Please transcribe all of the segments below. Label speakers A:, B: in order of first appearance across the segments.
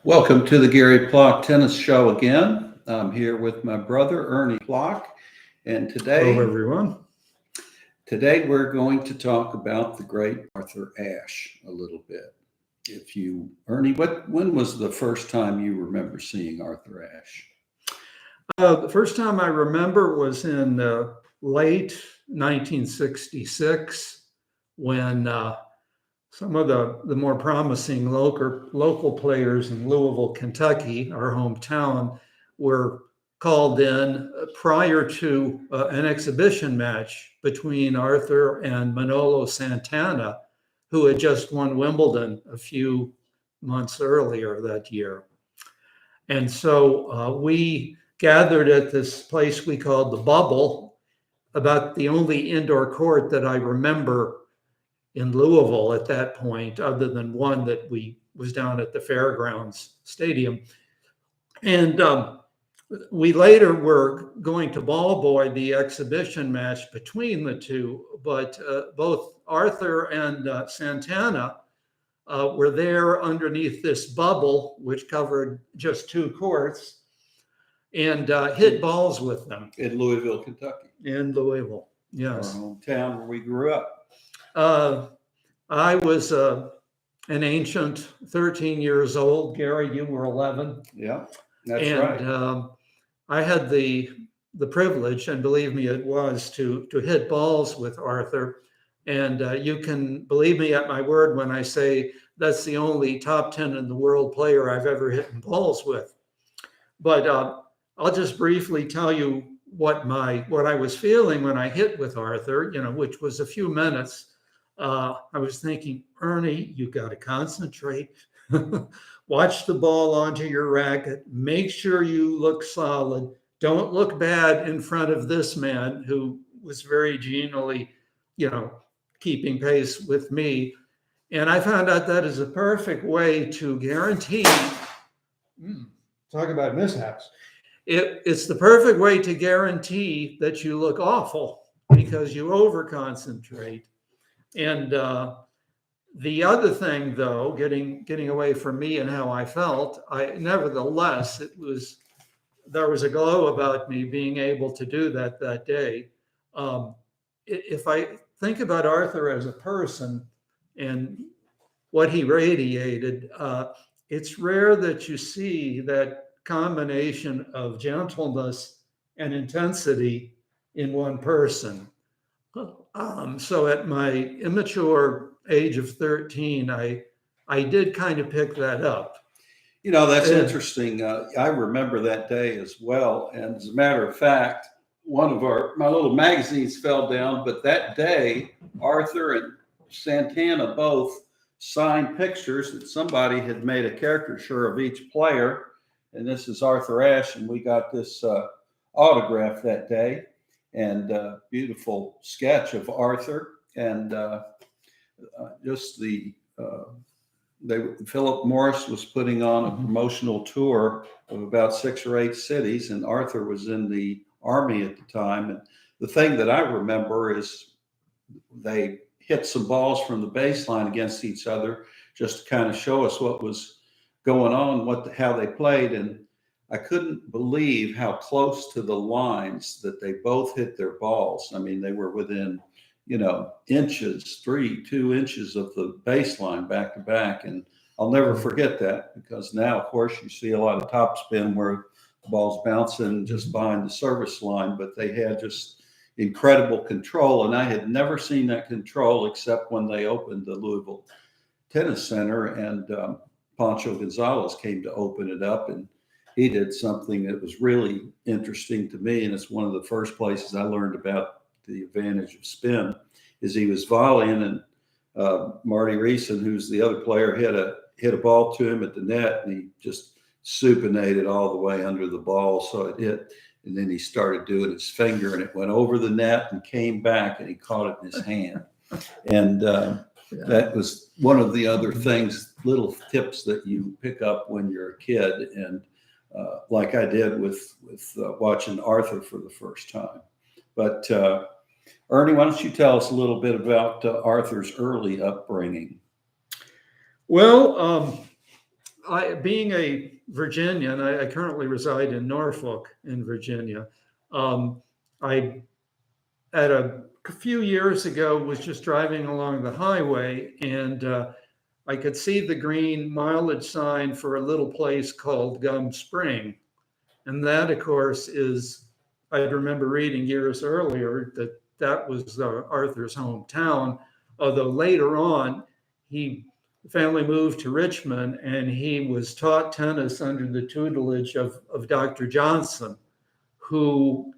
A: Welcome to the Gary Plock Tennis Show again. I'm here with my brother, Ernie Plock, and
B: Hello, everyone.
A: today we're going to talk about the great Arthur Ashe a little bit. Ernie, when was the first time you remember seeing Arthur Ashe?
B: The first time I remember was in late 1966 when some of the more promising local players in Louisville, Kentucky, our hometown, were called in prior to an exhibition match between Arthur and Manolo Santana, who had just won Wimbledon a few months earlier that year. And so we gathered at this place we called the Bubble, about the only indoor court that I remember in Louisville at that point, other than one that was down at the Fairgrounds Stadium. And we later were going to ball boy the exhibition match between the two, but both Arthur and Santana were there underneath this bubble, which covered just two courts, and hit balls with them.
A: In Louisville, Kentucky.
B: In Louisville, yes.
A: Our hometown where we grew up.
B: I was an ancient 13 years old. Gary, you were 11.
A: Yeah, that's right.
B: I had the privilege, and believe me, it was to hit balls with Arthur. And you can believe me at my word when I say that's the only top 10 in the world player I've ever hit balls with. But I'll just briefly tell you what I was feeling when I hit with Arthur, which was a few minutes. I was thinking, Ernie, you got to concentrate. Watch the ball onto your racket. Make sure you look solid. Don't look bad in front of this man who was very genially, keeping pace with me. And I found out that is a perfect way to guarantee, talk about mishaps. It's the perfect way to guarantee that you look awful because you over-concentrate. And the other thing, though, getting away from me and how I felt, nevertheless, there was a glow about me being able to do that day. If I think about Arthur as a person and what he radiated, it's rare that you see that combination of gentleness and intensity in one person. So at my immature age of 13, I did kind of pick that up.
A: That's interesting. I remember that day as well. And as a matter of fact, one of my little magazines fell down, but that day, Arthur and Santana both signed pictures that somebody had made a caricature of each player. And this is Arthur Ashe, and we got this autograph that day, and beautiful sketch of Arthur, and Philip Morris was putting on a promotional tour of about 6 or 8 cities, and Arthur was in the Army at the time. And the thing that I remember is they hit some balls from the baseline against each other just to kind of show us what was going on, how they played. And I couldn't believe how close to the lines that they both hit their balls. I mean, they were within, 2 inches of the baseline back to back. And I'll never forget that, because now, of course, you see a lot of topspin where the ball's bouncing just behind the service line, but they had just incredible control. And I had never seen that control except when they opened the Louisville Tennis Center, and Pancho Gonzalez came to open it up, and he did something that was really interesting to me. And it's one of the first places I learned about the advantage of spin, is he was volleying, and Marty Reeson, who's the other player, hit a ball to him at the net, and he just supinated all the way under the ball. So it hit, and then he started doing his finger, and it went over the net and came back, and he caught it in his hand. And that was one of the other things, little tips that you pick up when you're a kid, and like I did with watching Arthur for the first time. But Ernie, why don't you tell us a little bit about Arthur's early upbringing?
B: Well, being a Virginian, I currently reside in Norfolk, in Virginia. I, at a few years ago, was just driving along the highway, and I could see the green mileage sign for a little place called Gum Spring. And that, of course, I remember reading years earlier that was Arthur's hometown, although later on, the family moved to Richmond and he was taught tennis under the tutelage of Dr. Johnson, who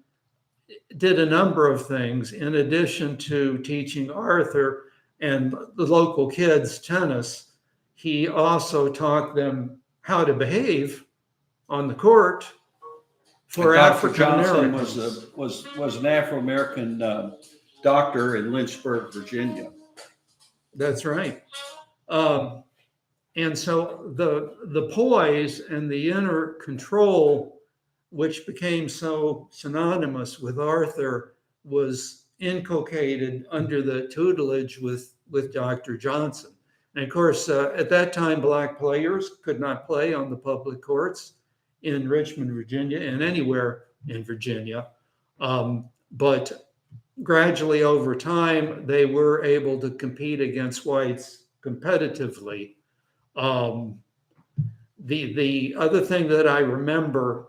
B: did a number of things in addition to teaching Arthur and the local kids tennis. He also taught them how to behave on the court for
A: Dr.
B: African
A: Johnson
B: Americans.
A: was an Afro-American doctor in Lynchburg, Virginia.
B: That's right. And so the poise and the inner control, which became so synonymous with Arthur, was inculcated under the tutelage with Dr. Johnson. And of course, at that time, Black players could not play on the public courts in Richmond, Virginia, and anywhere in Virginia. But gradually over time, they were able to compete against whites competitively. The other thing that I remember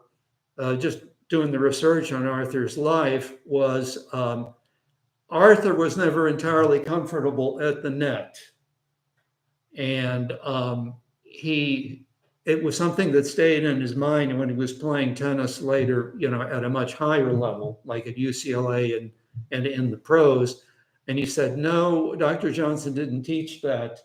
B: just doing the research on Arthur's life was Arthur was never entirely comfortable at the net. And it was something that stayed in his mind when he was playing tennis later, at a much higher level, like at UCLA and in the pros. And he said, no, Dr. Johnson didn't teach that.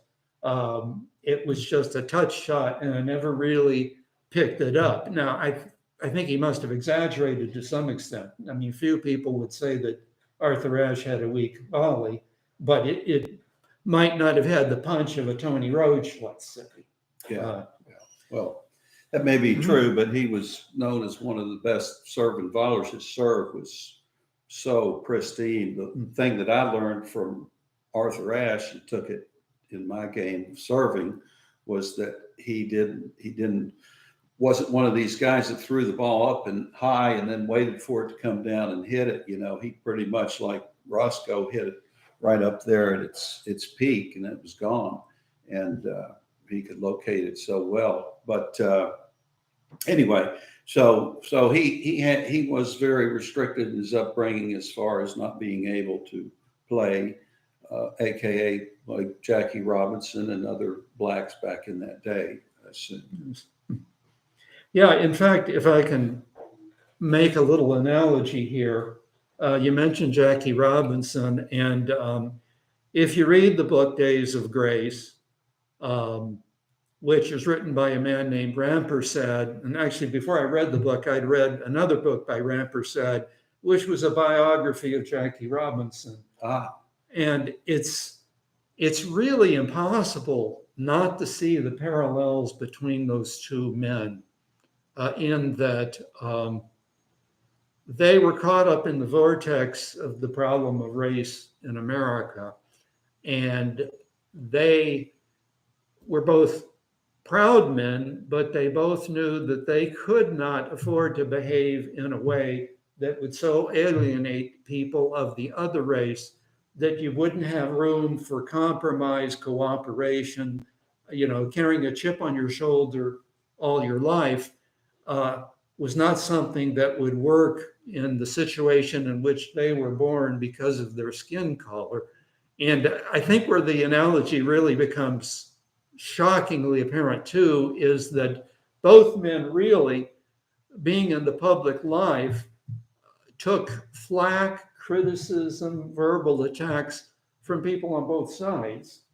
B: It was just a touch shot, and I never really picked it up. Now, I think he must have exaggerated to some extent. I mean, few people would say that Arthur Ashe had a weak volley, but it might not have had the punch of a Tony Roach, let's say.
A: Yeah. Well, that may be true, but he was known as one of the best serving volleys. His serve was so pristine. The thing that I learned from Arthur Ashe and took it in my game of serving was that he wasn't one of these guys that threw the ball up and high and then waited for it to come down and hit it. He pretty much, like Roscoe, hit it right up there at its peak, and it was gone. And he could locate it so well. But anyway, so he was very restricted in his upbringing as far as not being able to play, aka like Jackie Robinson and other blacks back in that day, I assume.
B: Yeah, in fact, if I can make a little analogy here, you mentioned Jackie Robinson, and if you read the book Days of Grace, which is written by a man named Rampersad. And actually, before I read the book, I'd read another book by Rampersad, which was a biography of Jackie Robinson. And it's really impossible not to see the parallels between those two men in that they were caught up in the vortex of the problem of race in America. And they were both proud men, but they both knew that they could not afford to behave in a way that would so alienate people of the other race that you wouldn't have room for compromise, cooperation. Carrying a chip on your shoulder all your life was not something that would work in the situation in which they were born because of their skin color. And I think where the analogy really becomes shockingly apparent too is that both men really, being in the public life, took flack, criticism, verbal attacks from people on both sides.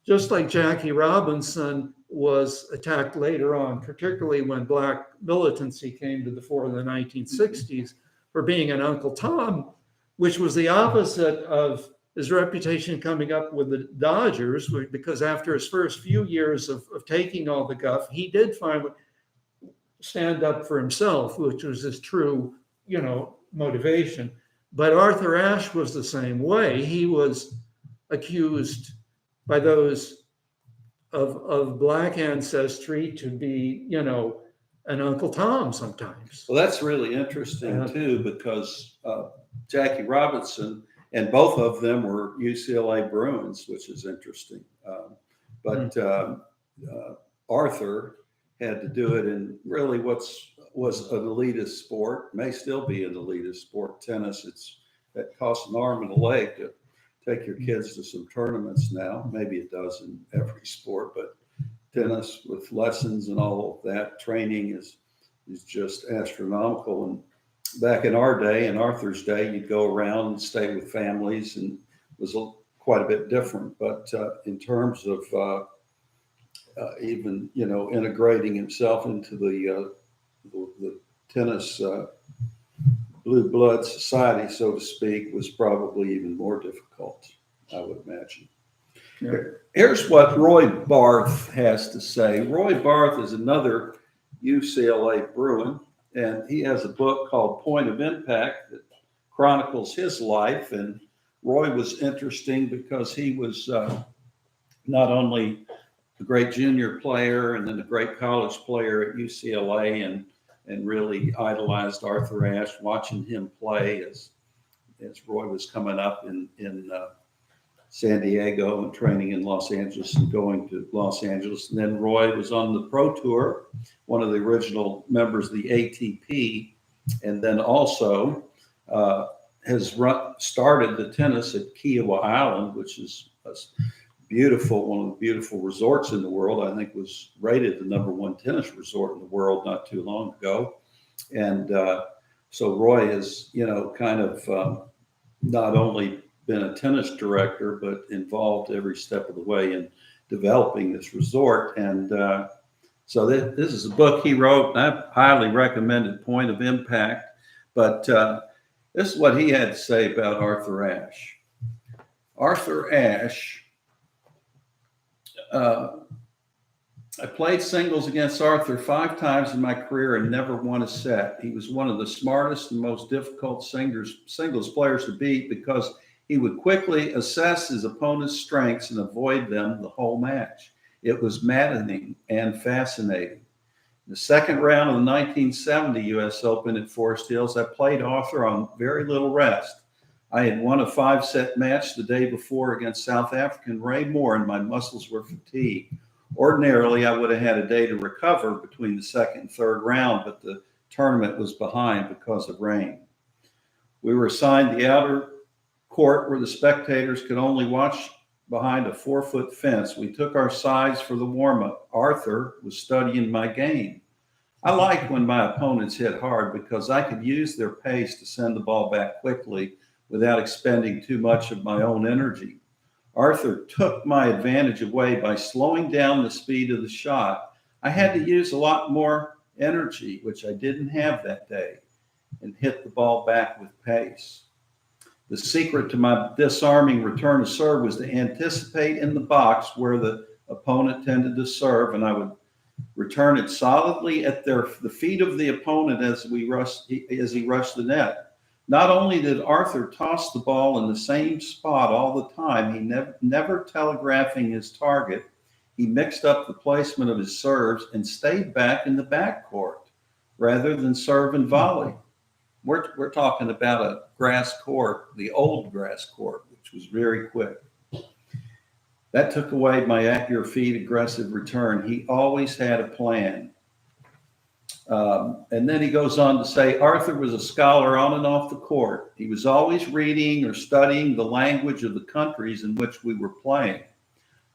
B: Just like Jackie Robinson was attacked later on, particularly when Black militancy came to the fore in the 1960s for being an Uncle Tom, which was the opposite of his reputation coming up with the Dodgers, because after his first few years of taking all the guff, he did finally stand up for himself, which was his true, motivation. But Arthur Ashe was the same way. He was accused by those of black ancestry to be, an Uncle Tom sometimes.
A: Well, that's really interesting
B: Yeah.
A: too, because Jackie Robinson and both of them were UCLA Bruins, which is interesting. But Arthur had to do it in really was an elitist sport, may still be an elitist sport, tennis. That costs an arm and a leg to take your kids to some tournaments now. Maybe it does in every sport, but tennis with lessons and all of that training is just astronomical. And back in our day, in Arthur's day, you'd go around and stay with families, and it was quite a bit different. But in terms of even integrating himself into the tennis blue blood society, so to speak, was probably even more difficult, I would imagine.
B: Yeah.
A: Here's what Roy Barth has to say. Roy Barth is another UCLA Bruin, and he has a book called Point of Impact that chronicles his life. And Roy was interesting because he was not only a great junior player and then a great college player at UCLA, and really idolized Arthur Ashe, watching him play as Roy was coming up in San Diego and training in Los Angeles and going to Los Angeles. And then Roy was on the Pro Tour, one of the original members of the ATP, and then also has started the tennis at Kiowa Island, which is beautiful, one of the beautiful resorts in the world. I think was rated the #1 tennis resort in the world not too long ago. And so Roy has, kind of not only been a tennis director, but involved every step of the way in developing this resort. And so this is a book he wrote, and I highly recommend it, Point of Impact. But this is what he had to say about Arthur Ashe. Arthur Ashe, I played singles against Arthur 5 times in my career and never won a set. He was one of the smartest and most difficult singles players to beat because he would quickly assess his opponent's strengths and avoid them the whole match. It was maddening and fascinating. In the second round of the 1970 U.S. Open at Forest Hills, I played Arthur on very little rest. I had won a 5-set match the day before against South African Ray Moore, and my muscles were fatigued. Ordinarily, I would have had a day to recover between the second and third round, but the tournament was behind because of rain. We were assigned the outer court where the spectators could only watch behind a 4-foot fence. We took our sides for the warm-up. Arthur was studying my game. I liked when my opponents hit hard because I could use their pace to send the ball back quickly without expending too much of my own energy. Arthur took my advantage away by slowing down the speed of the shot. I had to use a lot more energy, which I didn't have that day, and hit the ball back with pace. The secret to my disarming return to serve was to anticipate in the box where the opponent tended to serve, and I would return it solidly at the feet of the opponent as he rushed the net. Not only did Arthur toss the ball in the same spot all the time, he never telegraphing his target. He mixed up the placement of his serves and stayed back in the backcourt rather than serve and volley. We're talking about a grass court, the old grass court, which was very quick. That took away my at your feet aggressive return. He always had a plan. And then he goes on to say, Arthur was a scholar on and off the court. He was always reading or studying the language of the countries in which we were playing.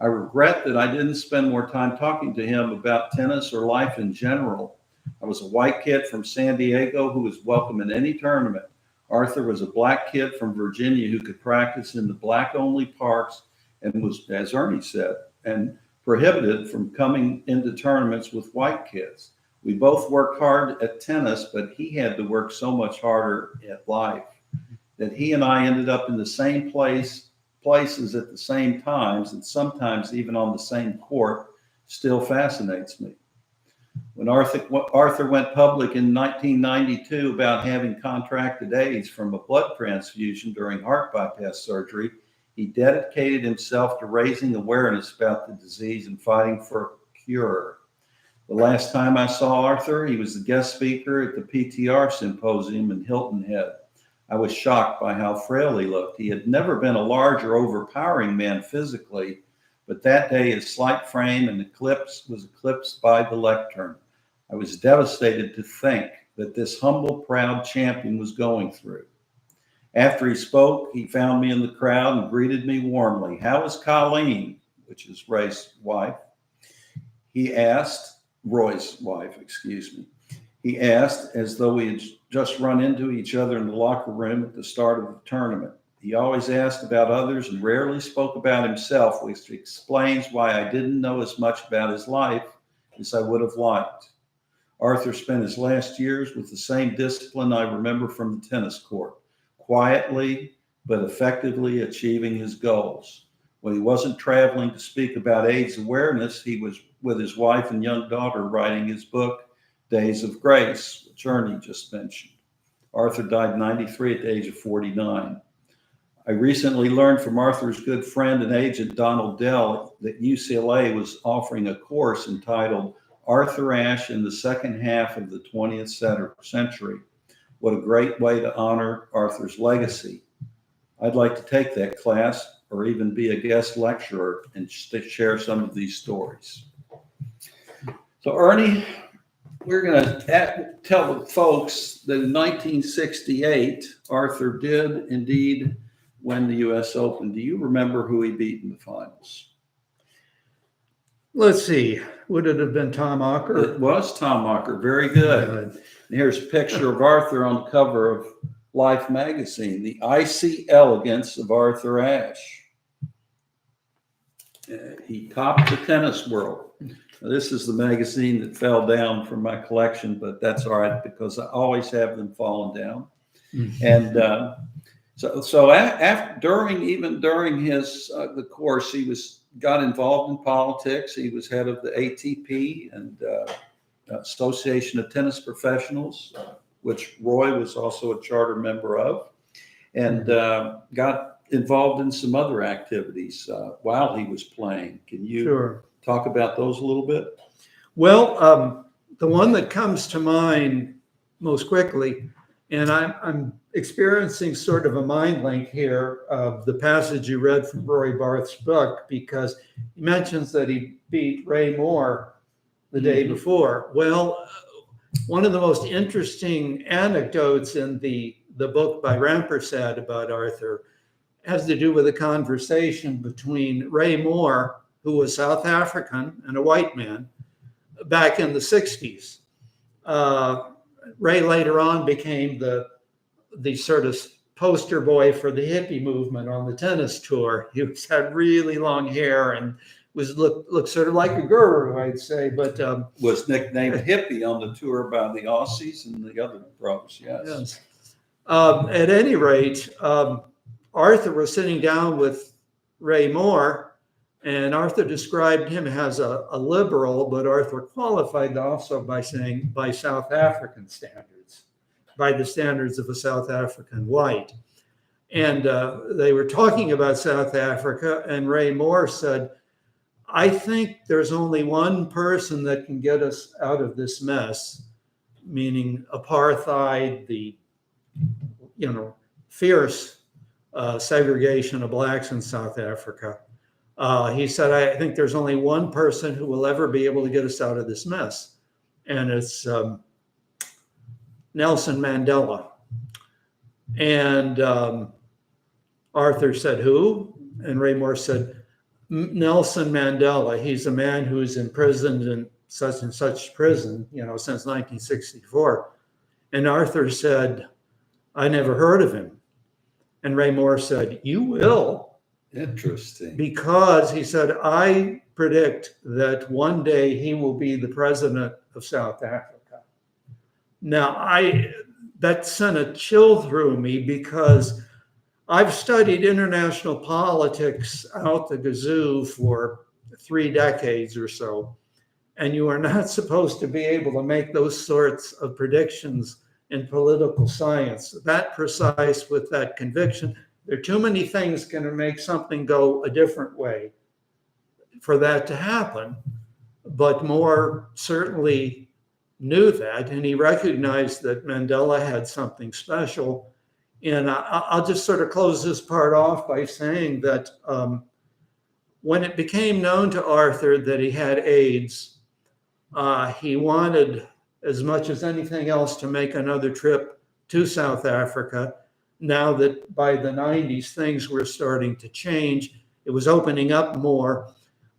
A: I regret that I didn't spend more time talking to him about tennis or life in general. I was a white kid from San Diego who was welcome in any tournament. Arthur was a black kid from Virginia who could practice in the black-only parks and was, as Ernie said, and prohibited from coming into tournaments with white kids. We both worked hard at tennis, but he had to work so much harder at life that he and I ended up in the same places at the same times, and sometimes even on the same court, still fascinates me. When Arthur went public in 1992 about having contracted AIDS from a blood transfusion during heart bypass surgery, He dedicated himself to raising awareness about the disease and fighting for a cure. The last time I saw Arthur, he was the guest speaker at the PTR symposium in Hilton Head. I was shocked by how frail he looked. He had never been a large or overpowering man physically, but that day his slight frame and was eclipsed by the lectern. I was devastated to think that this humble, proud champion was going through. After he spoke, he found me in the crowd and greeted me warmly. "How is Colleen?" which is Roy's wife. He asked, He asked as though we had just run into each other in the locker room at the start of the tournament. He always asked about others and rarely spoke about himself, which explains why I didn't know as much about his life as I would have liked. Arthur spent his last years with the same discipline I remember from the tennis court, quietly but effectively achieving his goals. When he wasn't traveling to speak about AIDS awareness, he was with his wife and young daughter writing his book, Days of Grace, which Ernie just mentioned. Arthur died 93 at the age of 49. I recently learned from Arthur's good friend and agent, Donald Dell, that UCLA was offering a course entitled Arthur Ashe in the Second Half of the 20th Century. What a great way to honor Arthur's legacy. I'd like to take that class or even be a guest lecturer and share some of these stories. So Ernie, we're going to tell the folks that in 1968, Arthur did indeed win the U.S. Open. Do you remember who he beat in the finals?
B: Let's see. Would it have been Tom Ocker?
A: It was Tom Ocker. Very good. And here's a picture of Arthur on the cover of Life magazine, the icy elegance of Arthur Ashe. He topped the tennis world. Now, this is the magazine that fell down from my collection, but that's all right because I always have them falling down. Mm-hmm. And during his the course, he got involved in politics. He was head of the ATP and Association of Tennis Professionals, which Roy was also a charter member of, and got involved in some other activities while he was playing. Can you talk about those a little bit?
B: Well, the one that comes to mind most quickly, and I'm experiencing sort of a mind link here of the passage you read from Roy Barth's book, because he mentions that he beat Ray Moore the day before. Well, one of the most interesting anecdotes in the book by Rampersad about Arthur has to do with a conversation between Ray Moore, who was South African and a white man, back in the 60s. Ray later on became the sort of poster boy for the hippie movement on the tennis tour. He had really long hair and looked sort of like a guru, I'd say, but
A: was nicknamed hippie on the tour by the Aussies and the other pros. Yes.
B: At any rate, Arthur was sitting down with Ray Moore, and Arthur described him as a liberal, but Arthur qualified also by saying by South African standards, by the standards of a South African white. And they were talking about South Africa, and Ray Moore said, "I think there's only one person that can get us out of this mess," meaning apartheid, the fierce segregation of blacks in South Africa. He said, "I think there's only one person who will ever be able to get us out of this mess, and it's Nelson Mandela." And Arthur said, "Who?" And Ray Moore said, "Nelson Mandela. He's a man who's imprisoned in such and such prison, since 1964. And Arthur said, "I never heard of him." And Ray Moore said, "You will."
A: Interesting.
B: Because he said, "I predict that one day he will be the president of South Africa." Now, that sent a chill through me because I've studied international politics out the gazoo for 3 decades or so, and you are not supposed to be able to make those sorts of predictions in political science that precise with that conviction. There are too many things going to make something go a different way for that to happen. But Moore certainly knew that, and he recognized that Mandela had something special. And I'll just sort of close this part off by saying that when it became known to Arthur that he had AIDS, he wanted, as much as anything else, to make another trip to South Africa. Now that by the 90s, things were starting to change, it was opening up more.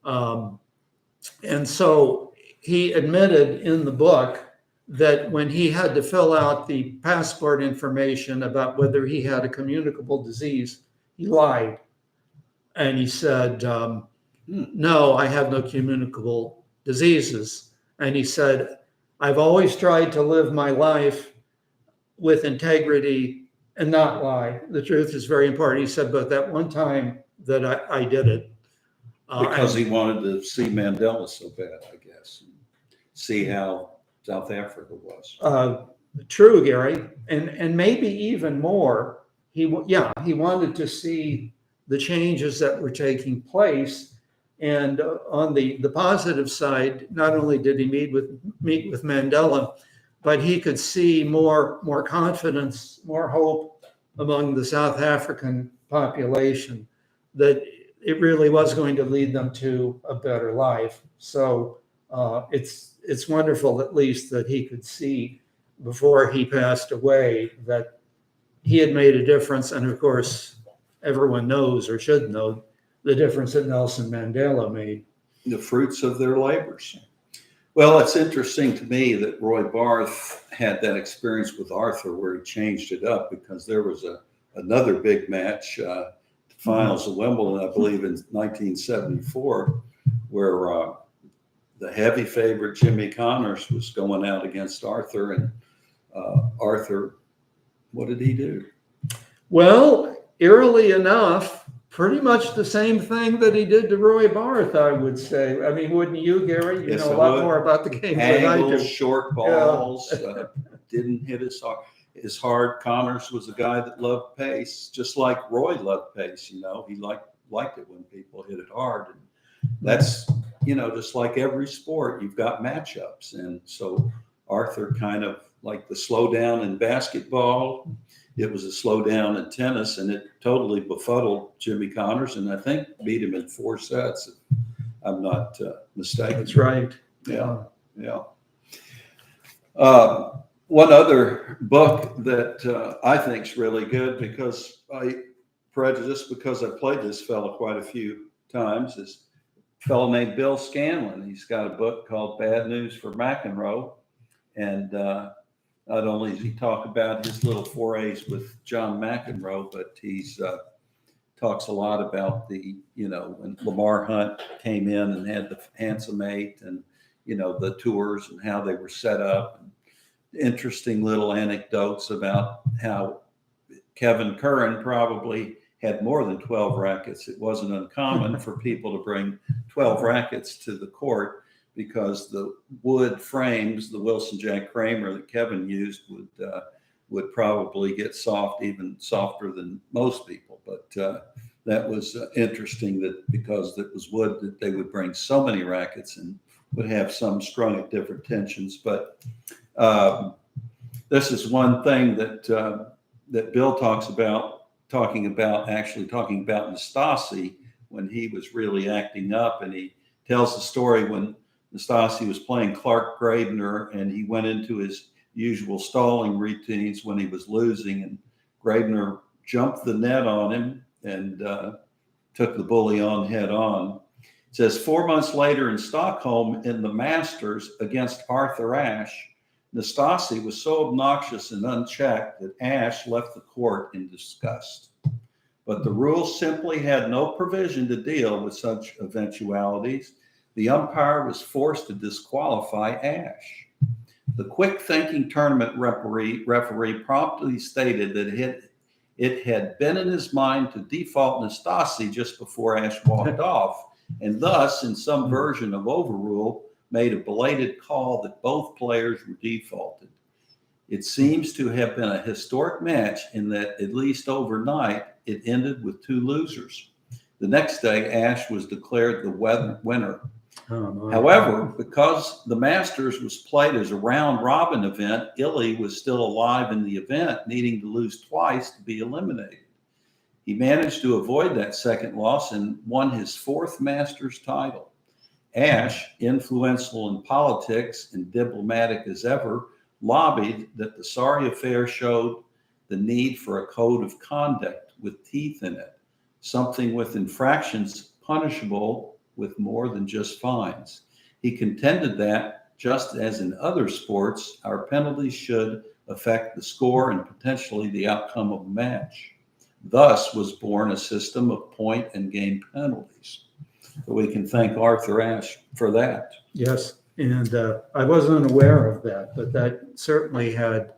B: And so he admitted in the book that when he had to fill out the passport information about whether he had a communicable disease, he lied. And he said, no, I have no communicable diseases. And he said, I've always tried to live my life with integrity and not lie. The truth is very important. He said, but that one time that I did it.
A: Because he wanted to see Mandela so bad, I guess, and see how South Africa was.
B: True, Gary, and maybe even more. He wanted to see the changes that were taking place. And on the positive side, not only did he meet with Mandela, but he could see more confidence, more hope among the South African population that it really was going to lead them to a better life. So it's wonderful, at least, that he could see before he passed away that he had made a difference. And of course, everyone knows, or should know, the difference that Nelson Mandela made.
A: The fruits of their labors. Well, it's interesting to me that Roy Barth had that experience with Arthur where he changed it up, because there was another big match, finals of Wimbledon, I believe in 1974, where the heavy favorite Jimmy Connors was going out against Arthur, and Arthur, what did he do?
B: Well, eerily enough, pretty much the same thing that he did to Roy Barth, I would say. I mean, wouldn't you, Gary? You
A: Yes,
B: know a
A: I
B: lot
A: would.
B: more about the game than I
A: Angles,
B: do.
A: short balls, didn't hit as hard. Connors was a guy that loved pace, just like Roy loved pace. You know, he liked it when people hit it hard. And that's, you know, just like every sport, you've got matchups. And so Arthur kind of like the slowdown in basketball. It was a slowdown in tennis, and it totally befuddled Jimmy Connors, and I think beat him in 4 sets, if I'm not mistaken.
B: That's right.
A: Yeah. One other book that I think is really good, because I played this fellow quite a few times, is a fellow named Bill Scanlon. He's got a book called Bad News for McEnroe, and not only does he talk about his little forays with John McEnroe, but he's talks a lot about when Lamar Hunt came in and had the Handsome Eight, and the tours and how they were set up. Interesting little anecdotes about how Kevin Curran probably had more than 12 rackets. It wasn't uncommon for people to bring 12 rackets to the court, because the wood frames, the Wilson Jack Kramer that Kevin used, would probably get soft, even softer than most people. But that was interesting, that because it was wood, that they would bring so many rackets and would have some strung at different tensions. But this is one thing that Bill talking about Nastasi when he was really acting up, and he tells the story when Nastasi was playing Clark Graebner, and he went into his usual stalling routines when he was losing, and Graebner jumped the net on him and took the bully on head on. It says 4 months later in Stockholm in the Masters against Arthur Ashe, Nastasi was so obnoxious and unchecked that Ashe left the court in disgust. But the rules simply had no provision to deal with such eventualities. The umpire was forced to disqualify Ashe. The quick-thinking tournament referee promptly stated that it had been in his mind to default Nastasi just before Ashe walked off, and thus, in some version of overrule, made a belated call that both players were defaulted. It seems to have been a historic match in that, at least overnight, it ended with 2 losers. The next day, Ashe was declared the winner.
B: Oh, my.
A: However, because the Masters was played as a round robin event, Illy was still alive in the event, needing to lose twice to be eliminated. He managed to avoid that second loss and won his 4th Masters title. Ashe, influential in politics and diplomatic as ever, lobbied that the sorry affair showed the need for a code of conduct with teeth in it, something with infractions punishable with more than just fines. He contended that, just as in other sports, our penalties should affect the score and potentially the outcome of a match. Thus was born a system of point and game penalties. So we can thank Arthur Ashe for that.
B: Yes, and I wasn't aware of that, but that certainly had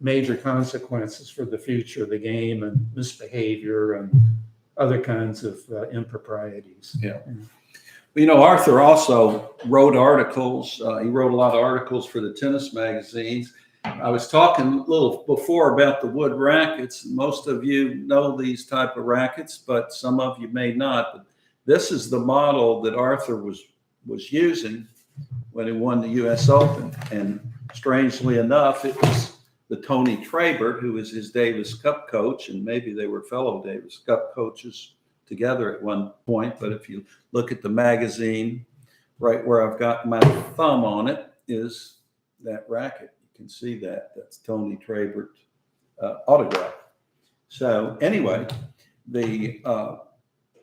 B: major consequences for the future of the game and misbehavior and other kinds of improprieties.
A: Yeah. You know, Arthur also wrote articles. He wrote a lot of articles for the tennis magazines. I was talking a little before about the wood rackets. Most of you know these type of rackets, but some of you may not. But this is the model that Arthur was using when he won the U.S. Open. And strangely enough, it was the Tony Trabert, who was his Davis Cup coach, and maybe they were fellow Davis Cup coaches together at one point. But if you look at the magazine, right where I've got my thumb on it is that racket. You can see that. That's Tony Trabert autograph. So anyway, the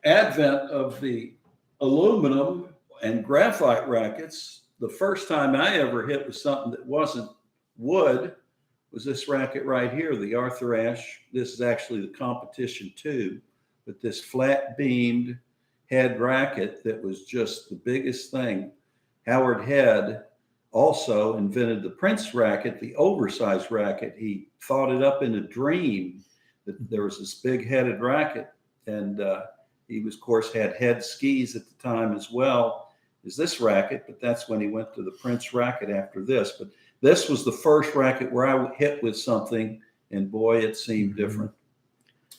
A: advent of the aluminum and graphite rackets, the first time I ever hit with something that wasn't wood was this racket right here, the Arthur Ashe. This is actually the competition 2, but this flat beamed head racket that was just the biggest thing. Howard Head also invented the Prince racket, the oversized racket. He thought it up in a dream that there was this big headed racket. And he was, of course, had head skis at the time as well as this racket, but that's when he went to the Prince racket after this. But this was the first racket where I hit with something, and boy, it seemed different.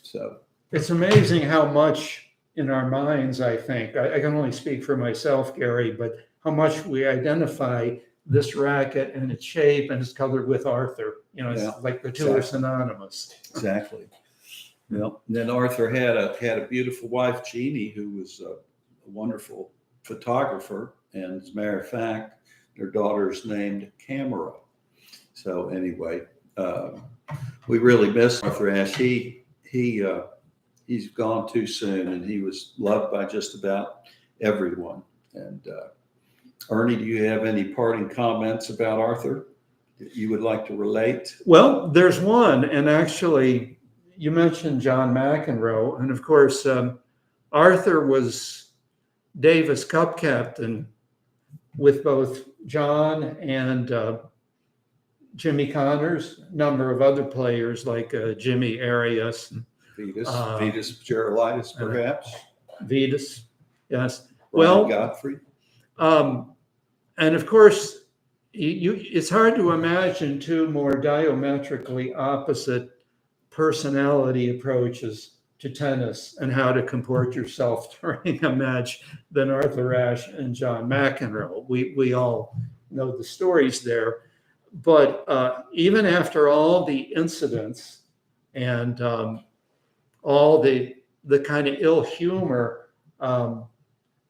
A: So
B: it's amazing how much in our minds, I think, I can only speak for myself, Gary, but how much we identify this racket and its shape and its color with Arthur. You know, it's like the two are synonymous.
A: Exactly. Well, then Arthur had a beautiful wife, Jeannie, who was a wonderful photographer, and as a matter of fact, their daughter's named Camera. So anyway, we really miss Arthur Ashe. He's gone too soon, and he was loved by just about everyone. And Ernie, do you have any parting comments about Arthur that you would like to relate?
B: Well, there's one, and actually, you mentioned John McEnroe, and of course, Arthur was Davis Cup captain with both John and Jimmy Connors, a number of other players like Jimmy Arias.
A: Vitas Gerulaitis, perhaps.
B: Vitas, yes.
A: Brian Godfrey.
B: And of course, it's hard to imagine 2 more diametrically opposite personality approaches to tennis and how to comport yourself during a match than Arthur Ashe and John McEnroe. We all know the stories there. But even after all the incidents and all the kind of ill humor,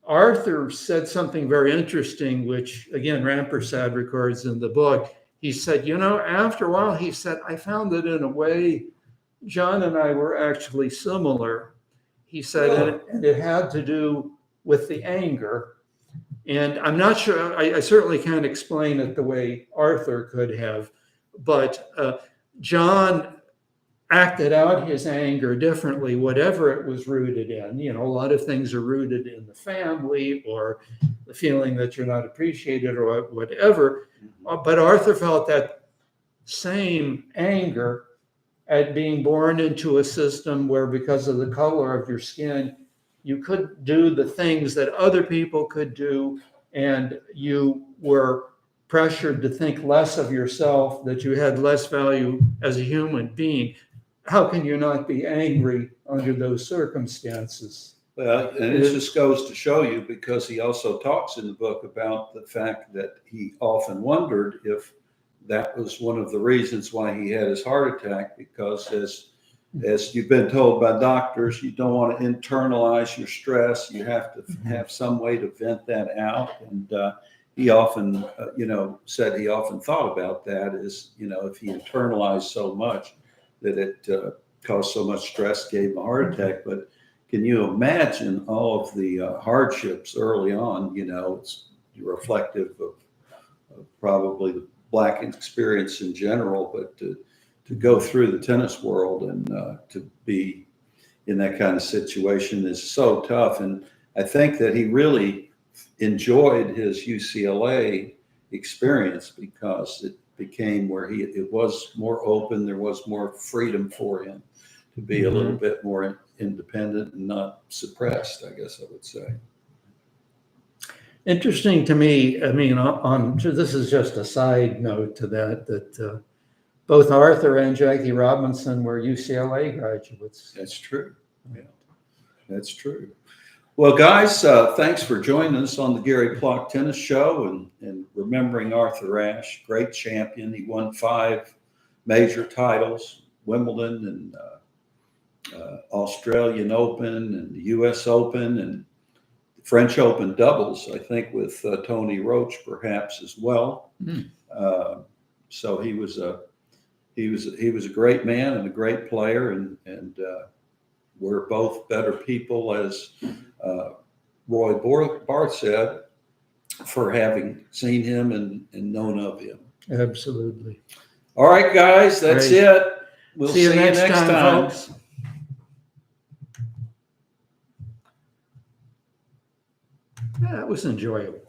B: Arthur said something very interesting, which again, Rampersad records in the book. He said, you know, after a while, he said, I found that in a way, John and I were actually similar. He said, and it had to do with the anger. And I'm not sure, I certainly can't explain it the way Arthur could have, but John acted out his anger differently, whatever it was rooted in. You know, a lot of things are rooted in the family or the feeling that you're not appreciated or whatever. But Arthur felt that same anger at being born into a system where, because of the color of your skin, you couldn't do the things that other people could do, and you were pressured to think less of yourself, that you had less value as a human being. how can you not be angry under those circumstances?
A: Well, and it just goes to show you, because he also talks in the book about the fact that he often wondered if that was one of the reasons why he had his heart attack, because as you've been told by doctors, you don't want to internalize your stress. You have to have some way to vent that out. And he often, said he often thought about that is, if he internalized so much that it caused so much stress, gave him a heart attack. But can you imagine all of the hardships early on? It's reflective of probably the Black experience in general, but to go through the tennis world and to be in that kind of situation is so tough. And I think that he really enjoyed his UCLA experience, because it became where it was more open. There was more freedom for him to be a little bit more independent and not suppressed, I guess I would say.
B: Interesting to me. I mean, this is just a side note to that both Arthur and Jackie Robinson were UCLA graduates.
A: That's true. Yeah, that's true. Well, guys, thanks for joining us on the Gary Plock Tennis Show and remembering Arthur Ashe, great champion. He won 5 major titles: Wimbledon and Australian Open and the U.S. Open and French Open doubles, I think, with Tony Roach perhaps as well. So he was a great man and a great player, and we're both better people, as Roy Barth said, for having seen him and known of him.
B: Absolutely.
A: All right, guys, that's it. We'll see you next time,
B: folks. That was enjoyable.